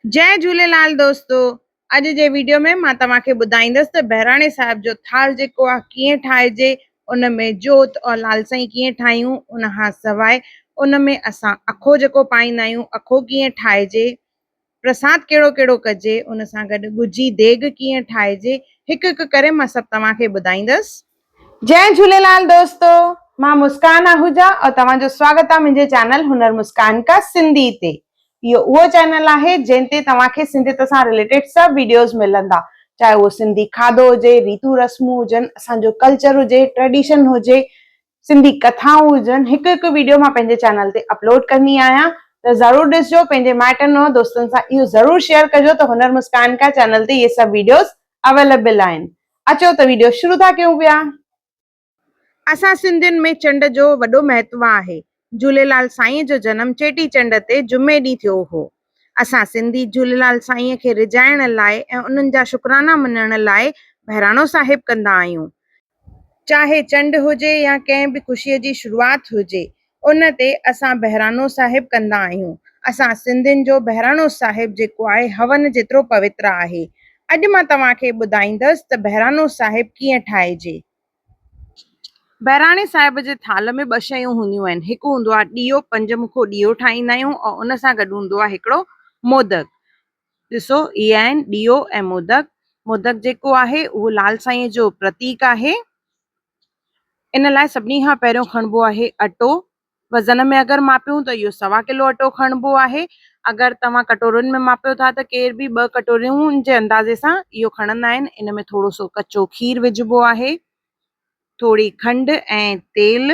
जय झूलेलाल दोस्तों। अॼु जे वीडियो में मां तव्हांखे ॿुधाईंदसि त बहिराणे साहिब जो थाल जेको आहे कीअं ठाहिजे, उन में जोत और लाल साईं कीअं ठाहियूं, उन खां सवाइ उन में असां अखो जेको पाईंदा आहियूं अखो कीअं ठाहिजे, प्रसाद कहिड़ो कहिड़ो कजे, उन सां गॾु ॻुझी देग कीअं ठाहिजे, हिकु हिकु करे मां सभु तव्हांखे ॿुधाईंदसि। जय झूलेलाल दोस्तों, मां मुस्कान आहूजा और तव्हांजो स्वागत आहे मुंहिंजे चैनल हुनर मुस्कान का सिंधी ते। इहो उहो चैनल आहे जंहिं ते तव्हांखे सिंधियत सां रिलेटेड सभु वीडियोस मिलंदा, चाहे उहो सिंधी खाधो हुजे, रीतू रस्मूं हुजनि, असांजो कल्चर हुजे, ट्रेडिशन हुजे, सिंधी कथाऊं हुजनि, हिकु हिकु वीडियो मां पंहिंजे चैनल ते अपलोड कंदी आहियां। त ज़रूरु ॾिसजो, पंहिंजे माइटनि और दोस्तनि सां इहो ज़रूरु शेयर कजो त हुनर मुस्कान का चैनल ते इहे सभु वीडियोस अवेलेबल आहिनि। अचो त वीडियो शुरू था कयूं पिया। असां सिंधियुनि में चंड जो वॾो महत्व आहे। झूलेलाल साईं जो जनम चेटी चंड ते जुमे ॾींहुं थियो हो। असां सिंधी झूलेलाल साईं खे रिझाइण लाइ ऐं उन्हनि जा शुकराना मञण लाइ बहिराणो साहिब कंदा आहियूं। चाहे चंड हुजे या कंहिं बि ख़ुशीअ जी शुरूआत हुजे, उन ते असां बहिराणो साहिब कंदा आहियूं। असां सिंधियुनि जो बहिराणो साहिब जेको आहे हवन जेतिरो पवित्र आहे। अॼु मां तव्हांखे ॿुधाईंदसि त बहिराणो साहिब कीअं ठाहिजे। बहिराणे साहिब जे थाल में ॿ शयूं हूंदियूं आहिनि। हिकु हूंदो आहे ॾीओ, पंजमुखो ॾीओ ठाहींदा आहियूं, और उन सां गॾु हूंदो आहे हिकिड़ो मोदक। ॾिसो, इहे आहिनि ॾीओ ऐं मोदक। मोदक जेको आहे उहो लाल साईं जो प्रतीक आहे। इन लाइ सभिनी खां पहिरियों खणबो आहे अटो। वज़न में अगरि मापियूं त इहो 1.25 किलो अटो खणबो आहे। अगरि तव्हां कटोरनि में मापियो था त केर बि 2 कटोरियूं जे अंदाज़े सां इहो खणंदा आहिनि। इन में थोरो सो कचो खीर विझबो आहे, थोड़ी खंड ऐं तेल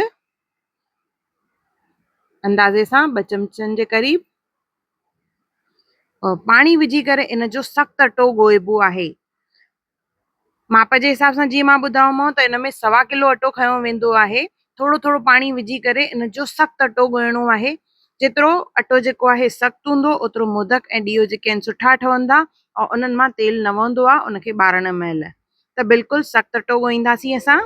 अंदाज़े सां 2 चमचनि जे क़रीब, और पाणी विझी करे इन जो सख़्तु अटो ॻोइबो आहे। माप जे हिसाब सां जीअं मां ॿुधायोमांव त इन में 1.25 किलो अटो खयो वेंदो आहे। थोरो थोरो पाणी विझी करे इन जो सख़्तु अटो ॻोइणो आहे। जेतिरो अटो जेको आहे सख़्तु हूंदो ओतिरो मोदक ऐं ॾीओ जेके आहिनि सुठा ठहंदा, और उन्हनि मां तेल न वहंदो आहे उनखे ॿारण महिल। त बिल्कुलु सख़्तु अटो ॻोईंदासीं असां।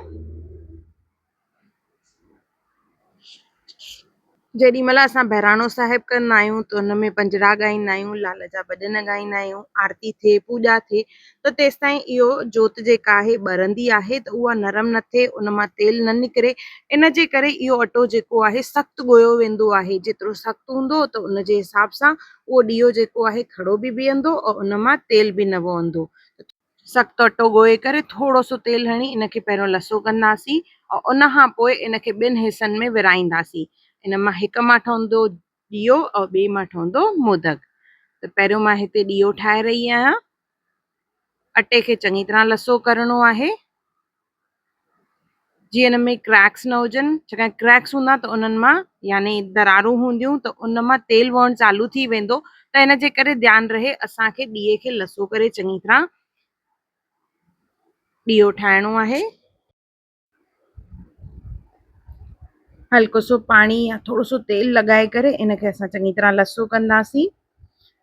जेॾी महिल असां बहिराणो साहिब कंदा आहियूं त उन में पंजड़ा ॻाईंदा आहियूं, लाल जा भॼन ॻाईंदा आहियूं, आरती थिए, पूॼा थिए, त तेसि ताईं इहो जोत जेका आहे ॿरंदी आहे त उहा नरम न थिए, उन मां तेल न निकिरे। इन जे करे इहो अटो जेको आहे सख़्तु ॻोयो वेंदो आहे। जेतिरो सख़्तु हूंदो त उन जे हिसाब सां उहो ॾीओ जेको आहे खड़ो बि बीहंदो और उन मां तेल बि न वहंदो। सख़्तु अटो ॻोए करे थोरो सो तेल हणी इनखे पहिरियों लसो कंदासीं, और उन खां पोइ इनखे 2 हिसनि में विराईंदासीं। इन मां हिक मां ठहंदो ॾीओ और ॿिए मां ठहंदो मोदक। त पहिरियों मां हिते ॾीओ ठाहे रही आहियां। अटे खे चङी तरह लसो करणो आहे, जीअं इन में क्रैक्स न हुजनि। छाकाणि क्रैक्स हूंदा त उन्हनि मां यानी दरारूं हूंदियूं त उन मां तेल वहणु चालू थी वेंदो। त इन जे करे ध्यानु रहे असांखे ॾीए खे लसो करे चङी तरह ॾीओ ठाहिणो आहे। हल्को सो पाणी या थोरो सो तेल लॻाए करे इनखे असां चङी तरह लसो कंदासीं।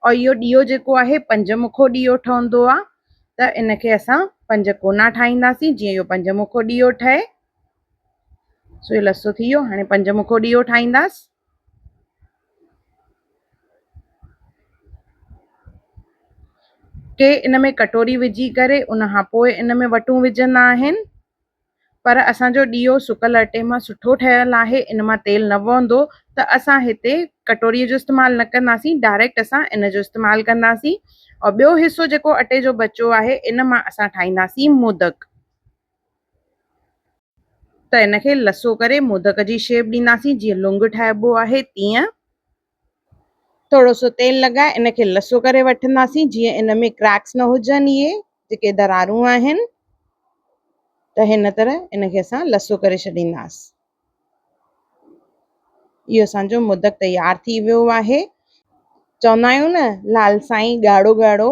और इहो ॾीओ जेको आहे 5 मुखो ॾीओ ठहंदो आहे। त इनखे असां 5 कोना ठाहींदासीं। जीअं इहो 5 मुखो ॾीओ ठहे, सो इहो लसो थी वियो। हाणे 5 मुखो ॾीओ ठाहींदासीं। के इन में कटोरी विझी करे उन खां पोइ इन में वटूं विझंदा आहिनि, पर असांजो ॾीओ सुकल अटे मां सुठो ठहियलु आहे, इन मां तेल न वहंदो। त असां हिते कटोरीअ जो इस्तेमालु न कंदासीं, डायरेक्ट असां इन जो इस्तेमालु कंदासीं। और ॿियो हिसो जेको अटे जो बचो आहे इन मां असां ठाहींदासीं मोदक। त इनखे लसो करे मोदक जी शेप ॾींदासीं, जीअं लुंग ठाहिबो आहे तीअं। थोरो सो तेल लॻाए इनखे लसो करे वठंदासीं, जीअं इन में क्रैक्स न हुजनि, इहे जेके दरारूं आहिनि। त हिन तरह इनखे असां लसो करे छॾींदासीं। इहो असांजो मोदक तयार थी वियो आहे। चवंदा आहियूं न, लाल साईं ॻाढ़ो ॻाढ़ो,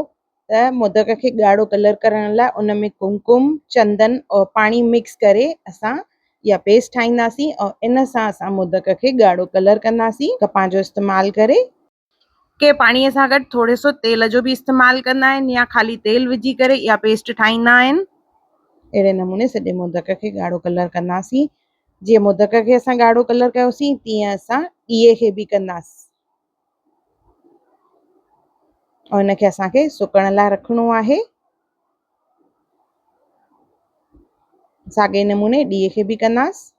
त मोदक खे ॻाढ़ो कलर करण लाइ उन में कुमकुम, चंदन और पाणी मिक्स करे असां इहा पेस्ट ठाहींदासीं, और इन सां असां मोदक खे ॻाढ़ो कलर कंदासीं कपां जो इस्तेमालु करे। के पाणीअ सां गॾु थोरे सो तेल जो बि इस्तेमालु कंदा आहिनि, या ख़ाली तेल विझी करे इहा पेस्ट ठाहींदा आहिनि। अहिड़े नमूने सॼे मोदक खे ॻाढ़ो कलर कंदासीं। जीअं मोदक खे असां ॻाढ़ो कलर कयोसीं, तीअं असां ॾीए खे बि कंदासीं। और इनखे असांखे सुकण लाइ रखिणो आहे। साॻे नमूने ॾीए खे बि कंदासीं।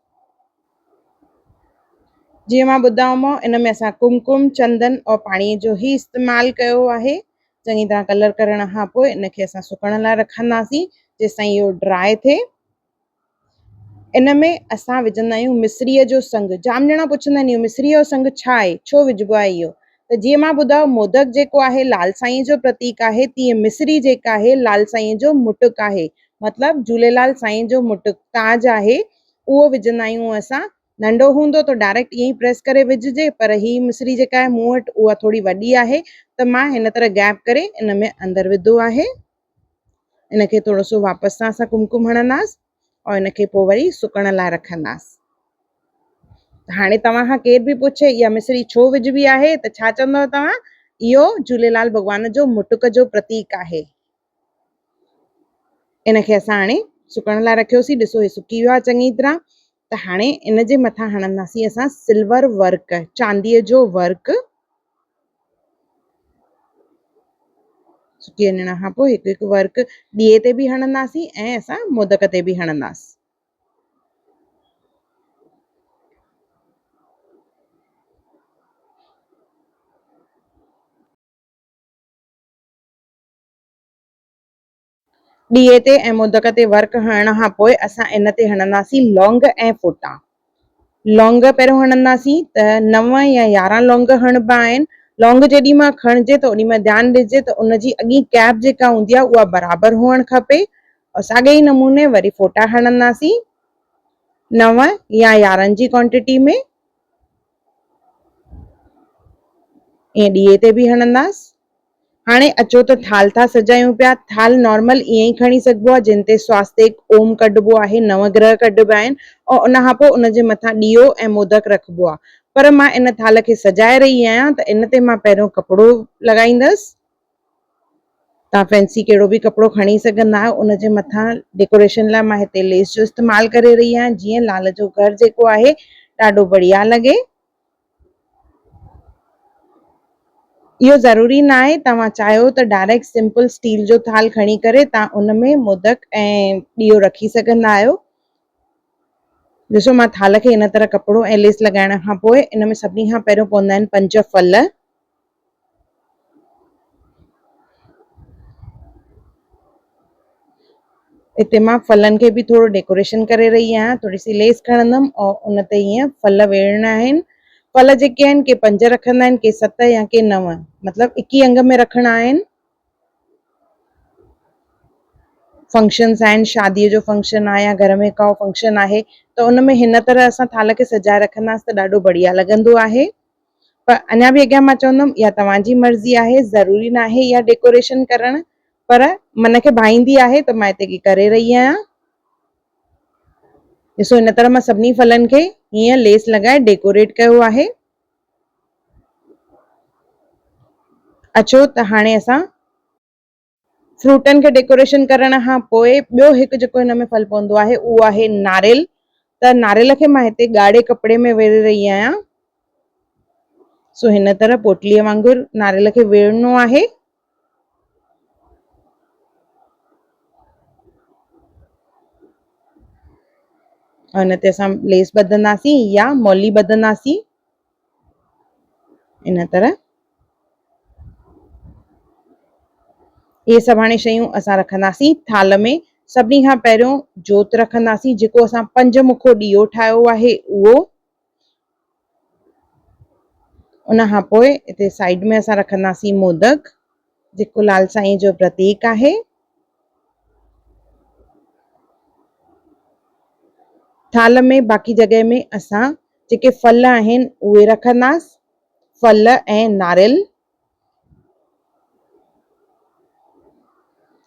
जीअं मां ॿुधायोमांव, इन में असां कुमकुम, चंदन और पाणीअ जो ई इस्तेमालु कयो आहे। चङी तरह कलर करण खां पोइ इनखे असां सुकण लाइ रखंदासीं जेसिताईं इहो ड्राई थिए। इन में असां विझंदा आहियूं मिश्रीअ जो संग। जाम ॼणा पुछंदा आहिनि इहो मिश्रीअ जो संग छा आहे, छो विझिबो आहे इहो? त जीअं मां ॿुधायो, मोदक जेको आहे लाल साईं जो प्रतीक आहे, तीअं मिश्री जेका आहे लाल साईं जो मुटुक आहे। मतिलबु झूलेलाल साईं जो मुटुक ताज आहे, उहो विझंदा आहियूं असां। नंढो हूंदो त डायरेक्ट ईअं ई प्रेस करे विझिजे, पर ही मिश्री जेका आहे मूं वटि उहा थोरी वॾी आहे, त मां हिन तरह गैप करे इन में अंदरि विधो आहे। इनखे थोरो सो वापसि सां असां कुमकुम हणंदासीं और इनखे पोइ वरी सुकण लाइ रखंदासीं। हाणे तव्हां खां केर बि पुछे इहा मिश्री छो विझबी आहे त छा चवंदव तव्हां? इहो झूलेलाल भॻवान जो मुटुक जो प्रतीक आहे। इनखे असां हाणे सुकण लाइ रखियोसीं। ॾिसो, हे सुकी वियो आहे चङी तरह। त हाणे इन जे मथां हणंदासीं असां सिल्वर वर्क, चांदीअ जो वर्क। सुकी वञण खां पोइ हिकु हिकु वर्क ॾीए ते बि हणंदासीं ऐं असां मोदक ते बि हणंदासीं। ॾीए ते ऐं मोदक ते वर्क हणण खां पोइ असां इन ते हणंदासीं लौंग ऐं फोटा। लौंग पहिरियों हणंदासीं त 9 या 11 लौंग हणिबा आहिनि। लौंग जेॾी महिल खणिजे त ओॾी महिल ध्यानु ॾिजे त उनजी अॻी कैप जेका हूंदी आहे उहा बराबरि हुअणु खपे। और साॻे ई नमूने वरी फोटा हणंदासीं 9 या 11 जी क्वांटिटी में। ईअं ॾीए ते बि हणंदासीं। हाणे अचो त थाल था सजायूं पिया। थाल नॉर्मल ईअं ई खणी सघिबो आहे, जिन ते स्वास्तिक, ओम कढिबो आहे, नवग्रह कढिबा आहिनि और उन खां पोइ उनजे मथां ॾीओ ऐं मोदक रखिबो आहे। पर मां इन थाल खे सजाए रही आहियां त इन ते मां पहिरियों कपिड़ो लॻाईंदसि। तव्हां फैंसी कहिड़ो बि कपिड़ो खणी सघंदा आहियो। उनजे मथां डेकोरेशन लाइ मां हिते लेस जो इस्तेमालु करे रही आहियां, जीअं लाल जो घर जेको आहे ॾाढो बढ़िया लॻे। इहो ज़रूरी न आहे, तव्हां चाहियो त डायरेक्ट सिंपल स्टील जो थाल खणी करे तव्हां उन में मोदक ऐं ॾीओ रखी सघंदा आहियो। ॾिसो, मां थाल खे इन तरह कपिड़ो ऐं लेस लॻाइण खां पोइ इन में सभिनी खां पहिरियों पवंदा आहिनि 5 फल। हिते मां फलनि खे बि थोरो डेकोरेशन करे रही आहियां। थोरी सी लेस खणंदमि और उन ते हीअं फल वेड़ना आहिनि। फल जेके आहिनि के 5 रखंदा आहिनि, के 7 या के 9, मतिलबु 21 अंग में रखणा आहिनि। फंक्शन्स आहिनि, शादीअ जो फंक्शन आहे या घर में का फंक्शन आहे त उन में हिन तरह असां थाल खे सजाए रखंदासीं त ॾाढो बढ़िया लॻंदो आहे। पर अञा बि अॻियां मां चवंदमि इहा तव्हांजी मर्ज़ी आहे, ज़रूरी न आहे इहा डेकोरेशन करणु, पर मन खे भाईंदी आहे त मां हिते करे रही आहियां। ॾिसो, इन तरह मां सभिनी फलनि खे हीअं लेस लॻाए डेकोरेट कयो आहे। अचो त हाणे असां फ्रूटनि खे डेकोरेशन करण खां पोइ ॿियो हिकु जेको हिन में फल पवंदो आहे उहो आहे नारियल। त नारियल खे मां हिते ॻाढ़े कपिड़े में वेड़े रही आहियां। सो हिन तरह पोटलीअ वांगुरु नारियल खे वेड़नो आहे। और हिन ते असां लेस ॿधंदासीं या मौली ॿधंदासीं इन तरह। इहे सभु हाणे शयूं असां रखंदासीं थाल में। सभिनी खां पहिरियों जोत रखंदासीं, जेको असां 5 मुखो ॾीओ ठाहियो आहे उहो। उन खां पोइ हिते साइड में असां रखंदासीं मोदक, जेको लाल साईं जो प्रतीक आहे। थाल में बाक़ी जॻह में असां जेके फल आहिनि उहे रखंदासीं, फल ऐं नारियल।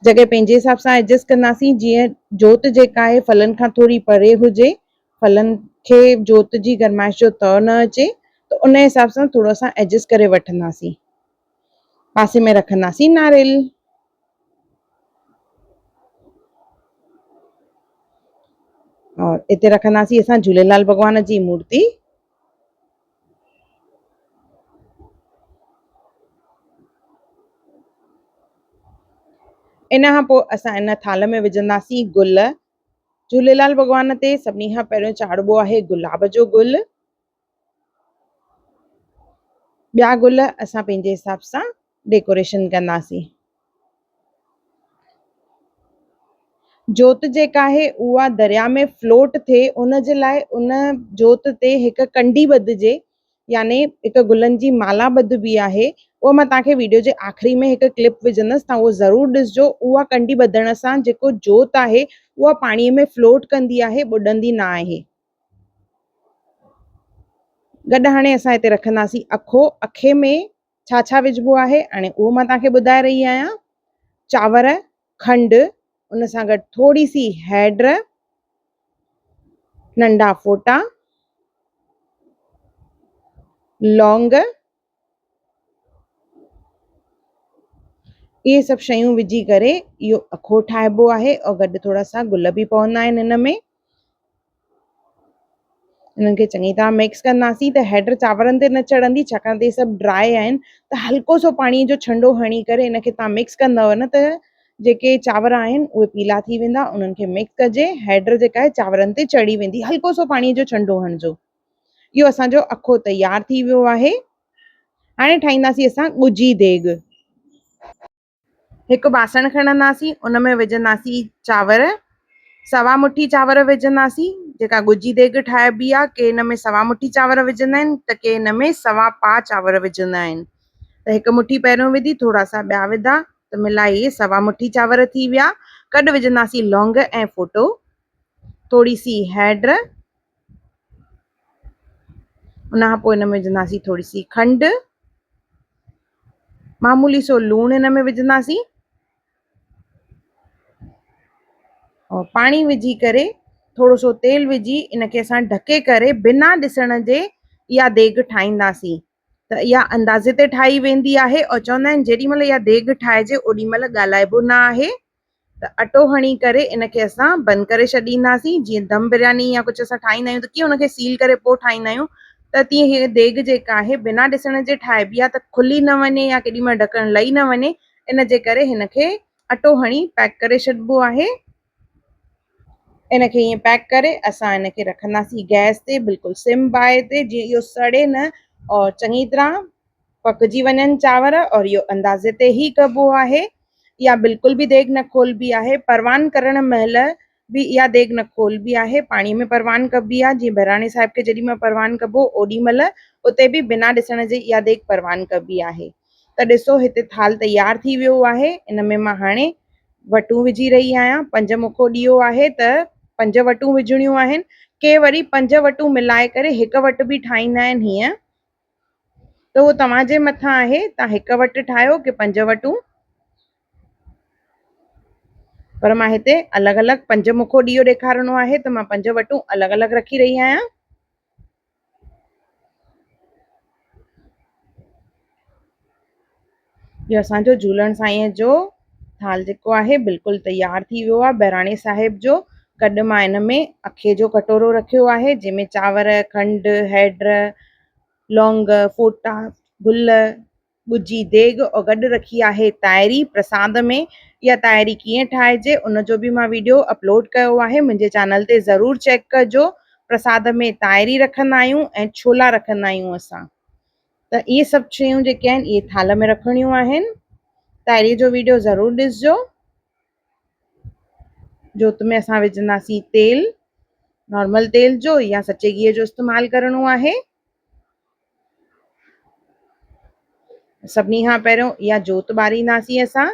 जॻह पंहिंजे हिसाब सां एडजस्ट कंदासीं, जीअं जोत जेका आहे फलनि खां थोरी परे हुजे, फलनि खे जोत जी गरमाइश जो तउ न अचे, त उन हिसाब सां थोरो असां एडजस्ट करे वठंदासीं। पासे में रखंदासीं नारियल। और हिते रखंदासीं असां झूलेलाल भॻवान जी मूर्ति। इन खां पोइ असां इन थाल में विझंदासीं गुल। झूलेलाल भॻवान ते सभिनी खां पहिरियों चाढ़िबो आहे गुलाब जो गुल। ॿिया गुल असां पंहिंजे हिसाब सां डेकोरेशन कंदासीं। जोत जेका आहे उहा दरिया में फ्लोट थिए, उन जे लाइ उन जोत ते हिकु कंडी ॿधिजे, यानी हिकु गुलनि जी माला ॿधबी आहे। उहो मां तव्हांखे वीडियो जे आख़िरी में हिकु क्लिप विझंदसि, तव्हां उहो ज़रूरु ॾिसजो। उहा कंडी ॿधण सां जेको जोत आहे उहा पाणीअ में फ्लोट कंदी आहे, ॿुॾंदी न आहे। गॾु हाणे असां हिते रखंदासीं अखो। अखे में छा छा विझबो आहे हाणे उहो मां तव्हांखे ॿुधाए रही आहियां। चांवर, खंडु, उन सां गॾु थोरी सी हैड, नंढा फोटा, लौंग, इहे सभु शयूं विझी करे इहो अखो ठाहिबो आहे और गॾु थोरा सा गुल बि पवंदा आहिनि हिन में। इन्हनि खे चङी तरह मिक्स कंदासीं त हैड चांवरनि ते न चढ़ंदी, छाकाणि त इहे सभु ड्राई आहिनि। त हल्को सो पाणीअ जो छंडो हणी करे इनखे तव्हां मिक्स कंदव न त जेके चांवर आहिनि उहे पीला थी वेंदा। उन्हनि खे मिक्स कजे, हैड जेका आहे चांवरनि ते चढ़ी वेंदी। हल्को सो पाणीअ जो छंडो हणिजो। इहो असांजो अखो तयारु थी वियो आहे। हाणे ठाहींदासीं असां ॻुझी देॻ। हिकु बासण खणंदासीं, उन में विझंदासीं चांवर। सवा मुठी चांवर विझंदासीं। जेका ॻुझी देॻ ठाहिबी आहे, के हिन में सवा मुठी चांवर विझंदा आहिनि त के हिन में सवा पा चांवर विझंदा आहिनि। त हिकु मुठी पहिरियों विधी, थोरा सा ॿिया विधा, त मिलाए इहे सवा मुठी चांवर थी विया। गॾु विझंदासीं लौंग ऐं फोटो, थोरी सी हैड, उनखां पोइ हिन में विझंदासीं थोरी सी खंडु, मामूली सो लूणु हिन में विझंदासीं और पाणी विझी करे थोरो सो तेल विझी इनखे असां ढके करे बिना ॾिसण जे इहा देॻ ठाहींदासीं। त इहा अंदाज़े ते ठाही वेंदी आहे और चवंदा आहिनि जेॾी महिल इहा देॻ ठाहिजे ओॾी महिल ॻाल्हाइबो न आहे। त अटो हणी करे इनखे असां बंदि करे छॾींदासीं। जीअं दम बिरयानी या कुझु असां ठाहींदा आहियूं त कीअं उनखे सील करे पोइ ठाहींदा आहियूं, त तीअं हीअ देॻ जेका आहे बिना ॾिसण जे ठाहिबी आहे, त खुली न वञे या केॾी महिल ढकणु लही न वञे, इन जे करे हिनखे अटो हणी पैक करे छॾिबो आहे। इनखे ईअं पैक करे असां इनखे रखंदासीं गैस ते, बिल्कुलु सिम बाहि ते, जीअं इहो सड़े न और चङी तरह पकजी वञनि चांवर। और इहो अंदाज़े ते ई कबो आहे। इहा बिल्कुलु बि देॻ न खोलबी आहे। परवान करण महिल बि इहा देॻ न खोलबी आहे, पाणीअ में परवान कबी आहे। जीअं बहिराणे साहिब खे जेॾी महिल परवान कबो ओॾी महिल उते बि बिना ॾिसण जे इहा देॻ परवान कबी आहे। त ॾिसो हिते थाल तयारु थी वियो आहे। इन में मां हाणे वटूं विझी रही आहियां। 5 मुखो ॾीओ आहे त 5 वटूं विझणियूं आहिनि। के वरी 5 वटूं मिलाए करे हिकु वटु बि ठाहींदा आहिनि हीअं, त उहो तव्हांजे मथां आहे, तव्हां हिकु वटु ठाहियो की 5 वटूं। पर मां हिते अलॻि अलॻि 5 मुखो ॾीओ ॾेखारणो आहे त मां 5 वटूं अलॻि अलॻि रखी रही आहियां। इहो असांजो झूलण साईंअ जो थाल जेको आहे बिल्कुलु तयारु थी वियो आहे बहिराणे साहिब जो। गॾु मां हिन में अखे जो कटोरो रखियो आहे, जंहिंमें चांवर, खंडु, हैड, लौंग, फोटा, गुल, ॻुझी देॻ और गॾु रखी आहे ताइरी प्रसाद में। इहा ताइरी कीअं ठाहिजे उनजो बि मां वीडियो अपलोड कयो आहे, मुंहिंजे चैनल ते ज़रूरु चेक कजो। प्रसाद में ताइरी रखंदा आहियूं ऐं छोला रखंदा आहियूं असां। त इहे सभु शयूं जेके आहिनि इहे थाल में रखणियूं आहिनि। ताइरीअ जो वीडियो ज़रूरु ॾिसजो। जोत में असां विझंदासीं तेल, नॉर्मल तेल जो या सचे गिह जो इस्तेमालु करिणो आहे। सभिनी खां पहिरियों इहा जोत ॿारींदासीं असां।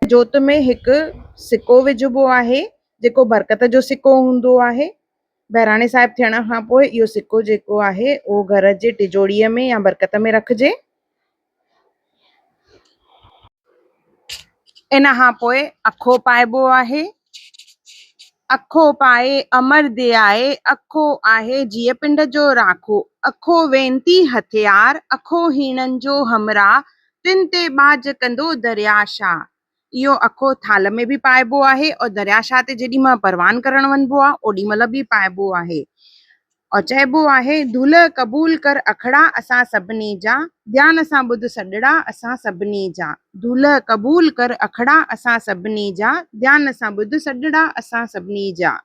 जोत में हिकु सिको विझबो आहे, जेको बरकत जो सिको हूंदो आहे। बहिराणे साहिब थियण खां पोइ इहो सिको जेको आहे उहो घर जे तिजोरीअ में या बरकत में रखिजे। इन खां पोइ अखो पाइबो आहे। अखो पाए अमर दयाए, अखो आहे जीअ पिंड जो राखो। अखो वेंती हथियार, अखो हीणनि जो हमरा, तिन ते बाज कंदो दरियाशाह। इहो अखो थाल में बि पाइबो आहे और दरियाशाह ते जेॾी महिल परवान करणु वञिबो आहे ओॾी महिल बि पाइबो आहे। और चइबो आहे धुल क़बूल कर अखड़ा असां सभिनी जा, ध्यान सां ॿुध सॾड़ा असां सभिनी जा। धुल क़बूल कर अखड़ा असां सभिनी जा, ध्यान सां ॿुध सॾड़ा असां सभिनी जा।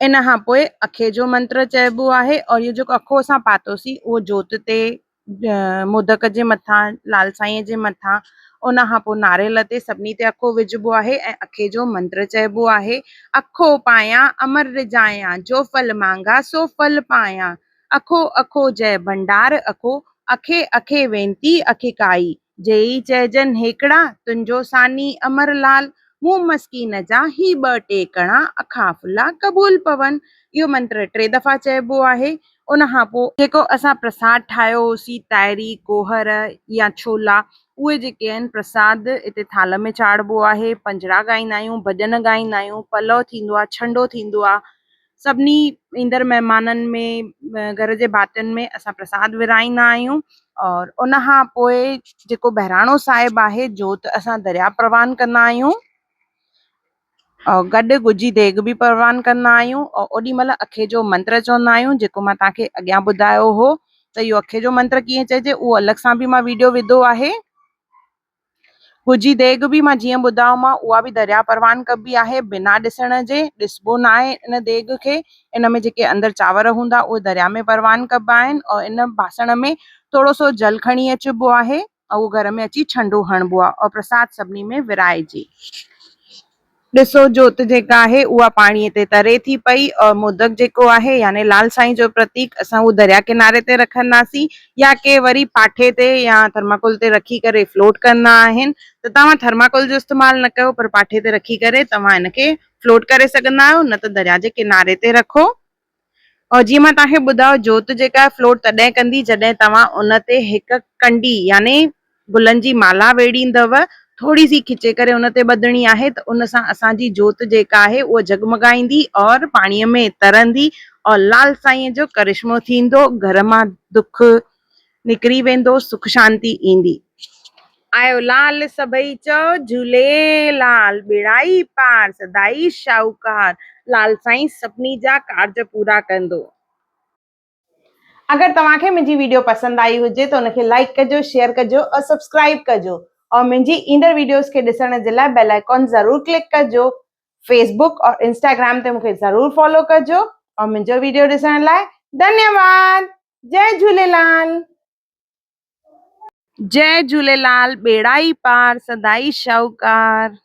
इन खां पोइ अखे जो मंत्र चइबो आहे और इहो जेको अखो असां पातोसीं उहो जोत ते मोदक जे मथां, लाल साईं जे मथां, उन खां पोइ नारेल ते सभिनी ते अखो विझबो आहे ऐं अखे जो मंत्र चइबो आहे अखो पायां अमर रिजायां, जो फल मांगा सो फल पायां। अखो अखो जय भंडार अखो, अखे अखे वेंती अखे काई। जेई चइजनि हेकड़ा तुंहिंजो सानी अमर लाल, मुंह मस्कीन जा ही ॿ टेकड़ा अखा फुला क़बूल पवन। इहो मंत्र 3 दफ़ा चइबो आहे। उन खां पोइ जेको असां प्रसाद ठाहियो होसीं, ताइरी कोहर या छोला, उहे जेके आहिनि प्रसाद हिते थाल में चाढ़बो आहे। पंजड़ा ॻाईंदा आहियूं, भॼन ॻाईंदा आहियूं, पलव थींदो आहे, छंडो थींदो आहे। सभिनी ईंदड़ महिमाननि में घर जे भातियुनि में असां प्रसाद विराईंदा आहियूं। और उन खां पोइ जेको बहिराणो साहिबु आहे जोत असां दरिया परवान कंदा आहियूं और गॾु गुजी देग बि परवान कंदा आहियूं। और ओॾी महिल अखे जो मंत्र चवंदा आहियूं जेको मां तव्हांखे अॻियां ॿुधायो हो। त इहो अखे जो मंत्र कीअं चइजे उहो अलॻि सां बि मां वीडियो विधो आहे। गुजी देग बि मां जीअं ॿुधायोमांव उहा बि दरिया परवान कबी आहे बिना ॾिसण जे, ॾिसबो न आहे इन देग खे। इन में जेके अंदरि चांवर हूंदा उहे दरिया में परवान कबा आहिनि और इन बासण में थोरो सो जल खणी अचिबो आहे ऐं उहो घर में अची छंडो हणिबो आहे और प्रसाद सभिनी में विराइजे। ॾिसो जोत जेका आहे उहा पाणीअ ते तरे थी पई और मोदक जेको आहे यानी लाल साईं जो प्रतीक असां उहो दरिया किनारे ते रखंदासीं या के वरी पाठे ते या थर्माकोल ते रखी करे फ्लोट कंदा आहिनि। त तव्हां थर्माकोल जो इस्तेमालु न कयो पर पाठे ते रखी करे तव्हां इनखे फ्लोट करे सघंदा आहियो, न त दरिया जे किनारे ते रखो। और जीअं मां तव्हांखे ॿुधायो जोत जेका आहे फ्लोट तॾहिं कंदी जॾहिं तव्हां उन ते हिकु कंडी यानी गुलनि जी माला वेड़ींदव, थोरी सी खिचे करे उन ते ॿधणी आहे त उन सां असांजी जोत जेका आहे उहा जगमगाईंदी और पाणीअ में तरंदी और लाल साईं जो करिश्मो थींदो, घर मां दुख निकिरी वेंदो, सुख शांति ईंदी। आयो लाल सभई चओ झूलेलाल, बेड़ाई पार सदाई शाहूकार, लाल साईं सभिनी जा कार्ज पूरा कंदो। अगर तव्हांखे मुंहिंजी वीडियो पसंदि आई हुजे त उनखे लाइक कजो, शेयर कजो और सब्सक्राइब कजो और मुंहिंजी ईंदड़ वीडियोस खे ॾिसण जे लाइ बेल आइकॉन ज़रूर क्लिक कजो। फेसबुक और इंस्टाग्राम ते मूंखे ज़रूर फॉलो कजो और मुंहिंजो वीडियो ॾिसण लाइ धन्यवाद। जय झूलेलाल। जय झूलेलाल, बेड़ाई पार सदाई शाहूकार।